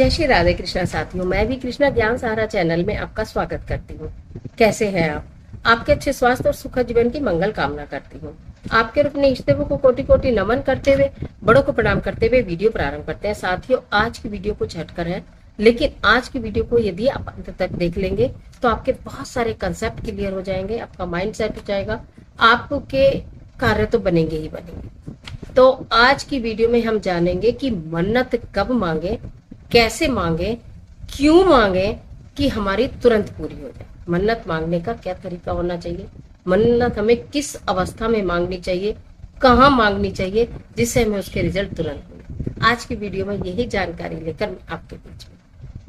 जय श्री राधे कृष्णा साथियों, मैं भी कृष्णा ज्ञान सहारा चैनल में आपका स्वागत करती हूँ। कैसे हैं आप? आपके अच्छे स्वास्थ्य और सुखद जीवन की मंगल कामना करती हूँ। आपके और अपने इष्ट देवों को कोटि कोटि नमन करते हुए, बड़ों को प्रणाम करते हुए वीडियो प्रारंभ करते हैं। साथियों, आज की वीडियो कुछ हटकर है, लेकिन आज की वीडियो को यदि आप अंत तक देख लेंगे तो आपके बहुत सारे कंसेप्ट क्लियर हो जाएंगे, आपका माइंड सेट हो जाएगा, आपके कार्य तो बनेंगे ही बनेंगे। तो आज की वीडियो में हम जानेंगे कि मन्नत कब मांगे, कैसे मांगे, क्यों मांगे कि हमारी तुरंत पूरी हो जाए। मन्नत मांगने का क्या तरीका होना चाहिए, मन्नत हमें किस अवस्था में मांगनी चाहिए, कहाँ मांगनी चाहिए जिससे हमें उसके रिजल्ट तुरंत मिले। आज की वीडियो में यही जानकारी लेकर मैं आपके बीच में,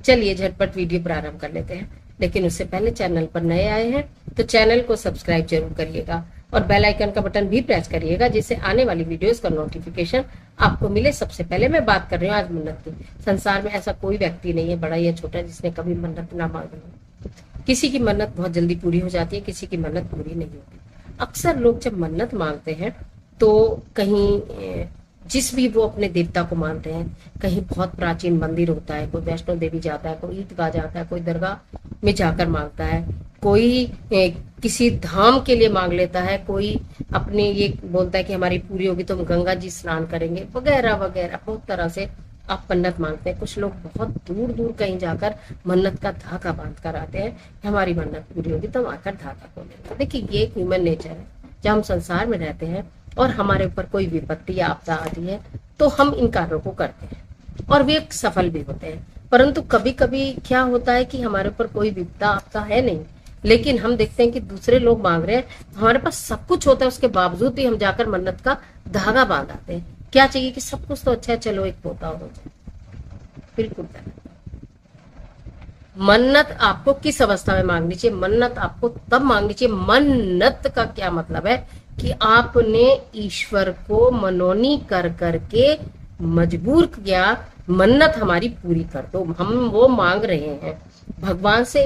चलिए झटपट वीडियो प्रारंभ कर लेते हैं। लेकिन उससे पहले चैनल पर नए आए हैं तो चैनल को सब्सक्राइब जरूर करिएगा और बेल आइकन का बटन भी प्रेस करिएगा, जिससे आने वाली वीडियोस का नोटिफिकेशन आपको मिले सबसे पहले। मैं बात कर रही हूँ आज मन्नत की। संसार में ऐसा कोई व्यक्ति नहीं है, बड़ा या छोटा, जिसने कभी मन्नत ना मांगी हो। किसी की मन्नत बहुत जल्दी पूरी हो जाती है, किसी की मन्नत पूरी नहीं होती। अक्सर लोग जब मन्नत मांगते हैं तो कहीं जिस भी वो अपने देवता को मानते हैं, कहीं बहुत प्राचीन मंदिर होता है, कोई वैष्णो देवी जाता है, कोई ईदगाह जाता है, कोई दरगाह में जाकर मांगता है, कोई किसी धाम के लिए मांग लेता है, कोई अपने ये बोलता है कि हमारी पूरी होगी तो हम गंगा जी स्नान करेंगे, वगैरह वगैरह। बहुत तरह से आप मन्नत मांगते हैं। कुछ लोग बहुत दूर दूर कहीं जाकर मन्नत का धागा बांध कर आते हैं कि हमारी मन्नत पूरी होगी तो हम आकर धागा खोलेंगे। देखिए, ये एक ह्यूमन नेचर है। जब हम संसार में रहते हैं और हमारे ऊपर कोई विपत्ति या आपदा आती है तो हम इन कार्यों को करते हैं और वे सफल भी होते हैं। परंतु कभी कभी क्या होता है कि हमारे ऊपर कोई विपदा आपदा है नहीं, लेकिन हम देखते हैं कि दूसरे लोग मांग रहे हैं, हमारे पास सब कुछ होता है, उसके बावजूद भी हम जाकर मन्नत का धागा बांध आते हैं। क्या चाहिए कि सब कुछ तो अच्छा है, चलो एक पोता हो जाए। बिल्कुल गलत। मन्नत आपको किस अवस्था में मांगनी चाहिए? मन्नत आपको तब मांगनी चाहिए। मन्नत का क्या मतलब है कि आपने ईश्वर को मनोनी कर करके मजबूर किया, मन्नत हमारी पूरी कर दो। हम वो मांग रहे हैं, भगवान से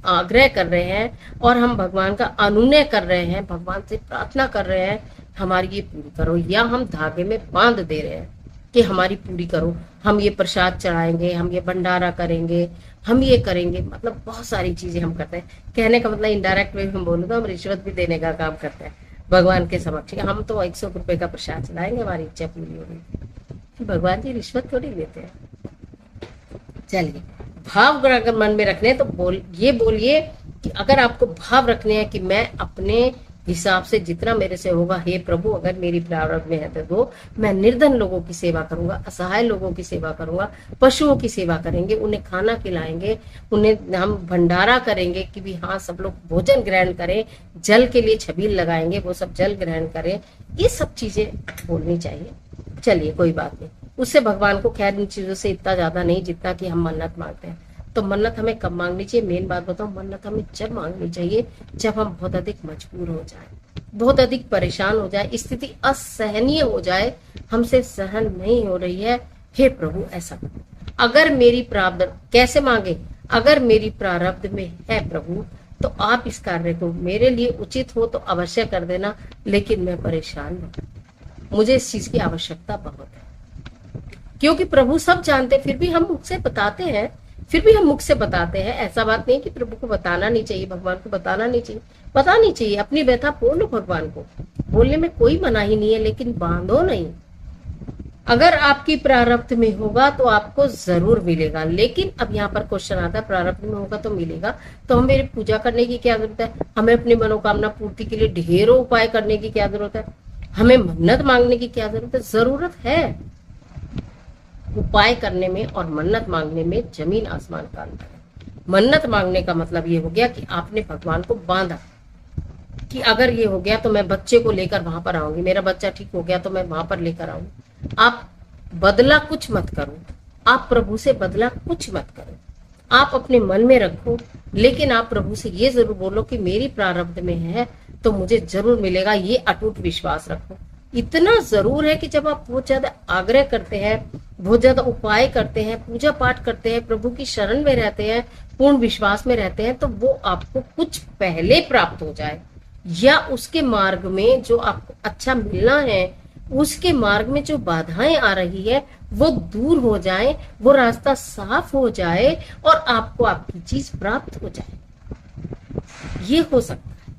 आग्रह कर रहे हैं और हम भगवान का अनुनय कर रहे हैं, भगवान से प्रार्थना कर रहे हैं हमारी ये पूरी करो, या हम धागे में बांध दे रहे हैं कि हमारी पूरी करो। हम ये प्रसाद चढ़ाएंगे, हम ये भंडारा करेंगे, हम ये करेंगे, मतलब बहुत सारी चीजें हम करते हैं। कहने का मतलब इनडायरेक्ट वे हम बोलूँ तो हम रिश्वत भी देने का काम करते हैं भगवान के समक्ष। हम तो 100 रुपए का प्रसाद चढ़ाएंगे, हमारी इच्छा पूरी होगी। भगवान जी रिश्वत थोड़ी लेते हैं। चलिए, भाव अगर मन में रखने तो बोलिए कि अगर आपको भाव रखने हैं कि मैं अपने हिसाब से जितना मेरे से होगा, हे प्रभु अगर मेरी प्रारब्ध में है तो दो, मैं निर्धन लोगों की सेवा करूंगा, असहाय लोगों की सेवा करूंगा, पशुओं की सेवा करेंगे, उन्हें खाना खिलाएंगे, उन्हें हम भंडारा करेंगे कि भी हाँ सब लोग भोजन ग्रहण करें, जल के लिए छबील लगाएंगे, वो सब जल ग्रहण करें। ये सब चीजें बोलनी चाहिए। चलिए, कोई बात नहीं, उससे भगवान को खैर इन चीजों से इतना ज्यादा नहीं जितना कि हम मन्नत मांगते हैं। तो मन्नत हमें कब मांगनी चाहिए? मेन बात बताओ, मन्नत हमें जब मांगनी चाहिए जब हम बहुत अधिक मजबूर हो जाए, बहुत अधिक परेशान हो जाए, स्थिति असहनीय हो जाए, हमसे सहन नहीं हो रही है। हे प्रभु ऐसा अगर मेरी प्रारब्ध, कैसे मांगे? अगर मेरी प्रारब्ध में है प्रभु तो आप इस कार्य को मेरे लिए उचित हो तो अवश्य कर देना, लेकिन मैं परेशान हूँ, मुझे इस चीज की आवश्यकता बहुत है। क्योंकि प्रभु सब जानते, फिर भी हम मुख से बताते हैं, ऐसा बात नहीं कि प्रभु को बताना नहीं चाहिए, भगवान को बताना नहीं चाहिए, बतानी चाहिए। अपनी व्यथा बोलो भगवान को, बोलने में कोई मनाही नहीं है, लेकिन बांधो नहीं। अगर आपकी प्रारब्ध में होगा तो आपको जरूर मिलेगा। लेकिन अब यहाँ पर क्वेश्चन आता है, प्रारब्ध में होगा तो मिलेगा, तो हमें पूजा करने की क्या जरूरत है? हमें अपनी मनोकामना पूर्ति के लिए ढेरों उपाय करने की क्या जरूरत है? हमें मन्नत मांगने की क्या जरूरत है? जरूरत है। उपाय करने में और मन्नत मांगने में जमीन आसमान का अंतर है। मन्नत मांगने का मतलब ये हो गया कि आपने भगवान को बांधा कि अगर ये हो गया तो मैं बच्चे को लेकर वहां पर आऊंगी, मेरा बच्चा ठीक हो गया तो मैं वहां पर लेकर आऊंगी। आप बदला कुछ मत करो, आप प्रभु से बदला कुछ मत करो, आप अपने मन में रखो, लेकिन आप प्रभु से ये जरूर बोलो कि मेरी प्रारब्ध में है तो मुझे जरूर मिलेगा। ये अटूट विश्वास रखो। इतना जरूर है कि जब आप बहुत ज्यादा आग्रह करते हैं, बहुत ज्यादा उपाय करते हैं, पूजा पाठ करते हैं, प्रभु की शरण में रहते हैं, पूर्ण विश्वास में रहते हैं, तो वो आपको कुछ पहले प्राप्त हो जाए, या उसके मार्ग में जो आपको अच्छा मिलना है, उसके मार्ग में जो बाधाएं आ रही है वो दूर हो जाए, वो रास्ता साफ हो जाए और आपको आपकी चीज प्राप्त हो जाए। ये हो सकता है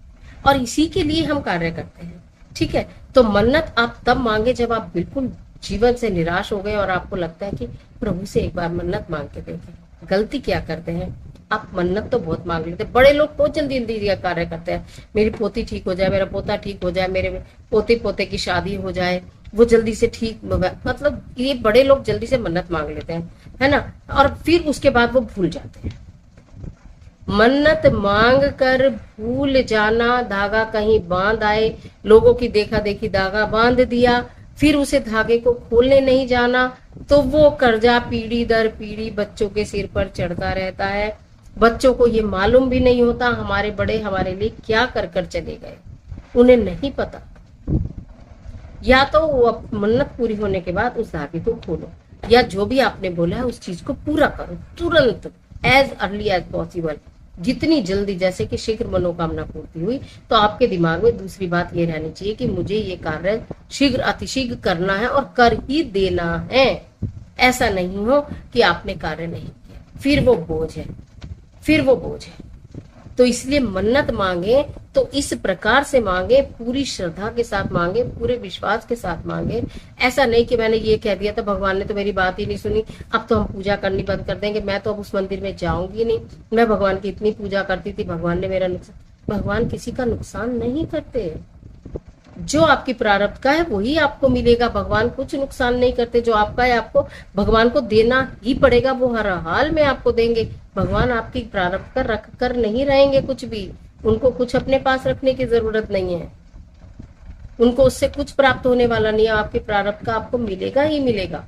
और इसी के लिए हम कार्य करते हैं। ठीक है, तो मन्नत आप तब मांगे जब आप बिल्कुल जीवन से निराश हो गए और आपको लगता है कि प्रभु से एक बार मन्नत मांग के देखें। गलती क्या करते हैं, आप मन्नत तो बहुत मांग लेते हैं। बड़े लोग बहुत जल्दी जल्दी ये कार्य करते हैं, मेरी पोती ठीक हो जाए, मेरा पोता ठीक हो जाए, मेरे पोते पोते की शादी हो जाए, वो जल्दी से ठीक हो जाए। मतलब ये बड़े लोग जल्दी से मन्नत मांग लेते हैं, है ना, और फिर उसके बाद वो भूल जाते हैं। मन्नत मांग कर भूल जाना, धागा कहीं बांध आए, लोगों की देखा देखी धागा बांध दिया, फिर उसे धागे को खोलने नहीं जाना, तो वो कर्जा पीढ़ी दर पीढ़ी बच्चों के सिर पर चढ़ता रहता है। बच्चों को ये मालूम भी नहीं होता हमारे बड़े हमारे लिए क्या कर कर चले गए, उन्हें नहीं पता। या तो वो मन्नत पूरी होने के बाद उस धागे को खोलो, या जो भी आपने बोला है उस चीज को पूरा करो तुरंत, एज अर्ली एज पॉसिबल, जितनी जल्दी। जैसे कि शीघ्र मनोकामना पूर्ति हुई, तो आपके दिमाग में दूसरी बात ये रहनी चाहिए कि मुझे ये कार्य शीघ्र अतिशीघ्र करना है और कर ही देना है। ऐसा नहीं हो कि आपने कार्य नहीं किया, फिर वो बोझ है, फिर वो बोझ है। तो इसलिए मन्नत मांगे तो इस प्रकार से मांगे, पूरी श्रद्धा के साथ मांगे, पूरे विश्वास के साथ मांगे। ऐसा नहीं कि मैंने ये कह दिया तो भगवान ने तो मेरी बात ही नहीं सुनी, अब तो हम पूजा करनी बंद कर देंगे, मैं तो अब उस मंदिर में जाऊंगी नहीं, मैं भगवान की इतनी पूजा करती थी, भगवान ने मेरा नुकसान। भगवान किसी का नुकसान नहीं करते, जो आपकी प्रारब्ध का है वही आपको मिलेगा। भगवान कुछ नुकसान नहीं करते, जो आपका है आपको भगवान को देना ही पड़ेगा, वो हर हाल में आपको देंगे। भगवान आपकी प्रारब्ध कर रख कर नहीं रहेंगे कुछ भी, उनको कुछ अपने पास रखने की जरूरत नहीं है, उनको उससे कुछ प्राप्त होने वाला नहीं है, आपके प्रारब्ध का आपको मिलेगा ही मिलेगा।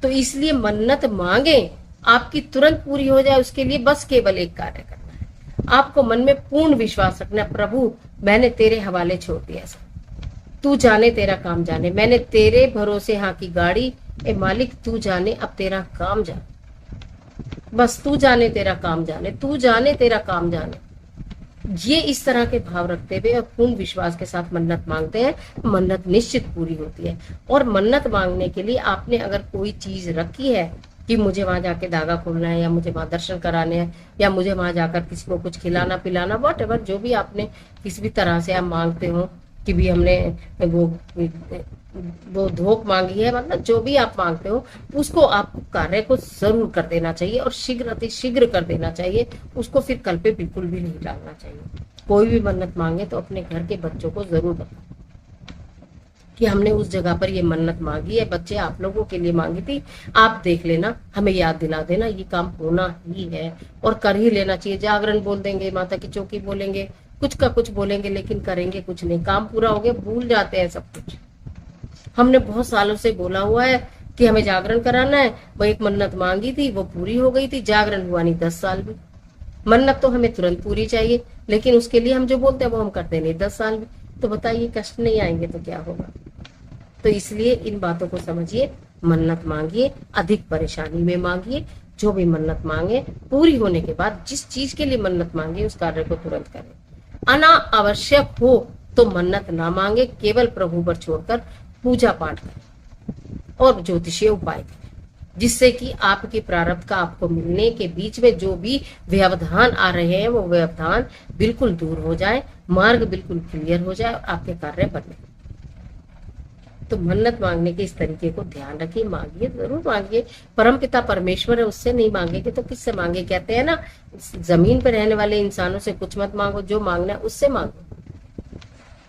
तो इसलिए मन्नत मांगे, आपकी तुरंत पूरी हो जाए, उसके लिए बस केवल एक कार्य करना है। आपको मन में पूर्ण विश्वास रखना, प्रभु मैंने तेरे हवाले छोड़ दिया सब, तू जाने तेरा काम जाने, मैंने तेरे भरोसे हाँ की गाड़ी, ए मालिक तू जाने अब तेरा काम जाने, बस तू जाने तेरा काम जाने, तू जाने तेरा काम जाने। ये इस तरह के भाव रखते हुए और पूर्ण विश्वास के साथ मन्नत मांगते हैं, मन्नत निश्चित पूरी होती है। और मन्नत मांगने के लिए आपने अगर कोई चीज रखी है कि मुझे वहां जाके धागा खोलना है, या मुझे वहां दर्शन कराने हैं, या मुझे वहां जाकर किसी को कुछ खिलाना पिलाना, वॉट एवर, जो भी आपने किसी भी तरह से आप मांगते हो कि भी हमने वो धोख मांगी है, मतलब जो भी आप मांगते हो उसको आप कार्य को जरूर कर देना चाहिए और शीघ्र अति शीघ्र कर देना चाहिए। उसको फिर कल पे बिल्कुल भी नहीं डालना चाहिए। कोई भी मन्नत मांगे तो अपने घर के बच्चों को जरूर बताओ कि हमने उस जगह पर ये मन्नत मांगी है, बच्चे आप लोगों के लिए मांगी थी, आप देख लेना, हमें याद दिला देना, ये काम होना ही है और कर ही लेना चाहिए। जागरण बोल देंगे, माता की चौकी बोलेंगे, कुछ का कुछ बोलेंगे, लेकिन करेंगे कुछ नहीं। काम पूरा हो गया, भूल जाते हैं सब कुछ। हमने बहुत सालों से बोला हुआ है कि हमें जागरण कराना है, वो एक मन्नत मांगी थी, वो पूरी हो गई थी, जागरण हुआ नहीं 10 साल में। मन्नत तो हमें तुरंत पूरी चाहिए, लेकिन उसके लिए हम जो बोलते हैं वो हम करते नहीं 10 साल में। तो बताइए, कष्ट नहीं आएंगे तो क्या होगा। तो इसलिए इन बातों को समझिए, मन्नत मांगिए, अधिक परेशानी में मांगिए, जो भी मन्नत मांगे पूरी होने के बाद जिस चीज के लिए मन्नत मांगे उस कार्य को तुरंत करें। अनावश्यक हो तो मन्नत ना मांगे, केवल प्रभु पर छोड़कर पूजा पाठ करें और ज्योतिषीय उपाय करें, जिससे कि आपके प्रारब्ध का आपको मिलने के बीच में जो भी व्यवधान आ रहे हैं वो व्यवधान बिल्कुल दूर हो जाए, मार्ग बिल्कुल क्लियर हो जाए और आपके कार्य बने। तो मन्नत मांगने के इस तरीके को ध्यान रखिए, मांगिए, जरूर मांगिए। परमपिता परमेश्वर है, उससे नहीं मांगेंगे तो किससे मांगे। कहते हैं ना, जमीन पर रहने वाले इंसानों से कुछ मत मांगो, जो मांगना है उससे मांगो।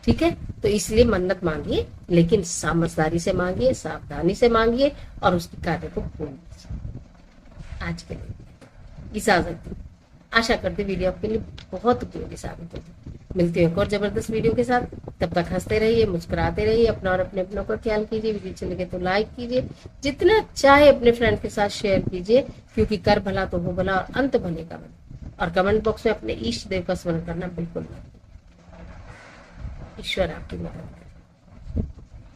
ठीक है, तो इसलिए मन्नत मांगिए, लेकिन समझदारी से मांगिए, सावधानी से मांगिए और उसके कार्य को पूर्ण कीजिए। आज के लिए इजाजत। आशा करती वीडियो आपके लिए बहुत उपयोगी साबित होगी। मिलती है एक और जबरदस्त वीडियो के साथ, तब तक हंसते रहिए, मुस्कुराते रहिए, अपना और अपने अपनों का ख्याल कीजिए। वीडियो अच्छी लगे तो लाइक कीजिए, जितना चाहे अपने फ्रेंड के साथ शेयर कीजिए, क्योंकि कर भला तो हो भला और अंत भले का भला। और कमेंट बॉक्स में अपने इष्ट देव का स्मरण करना बिल्कुल मत। ईश्वर आपकी मदद करे।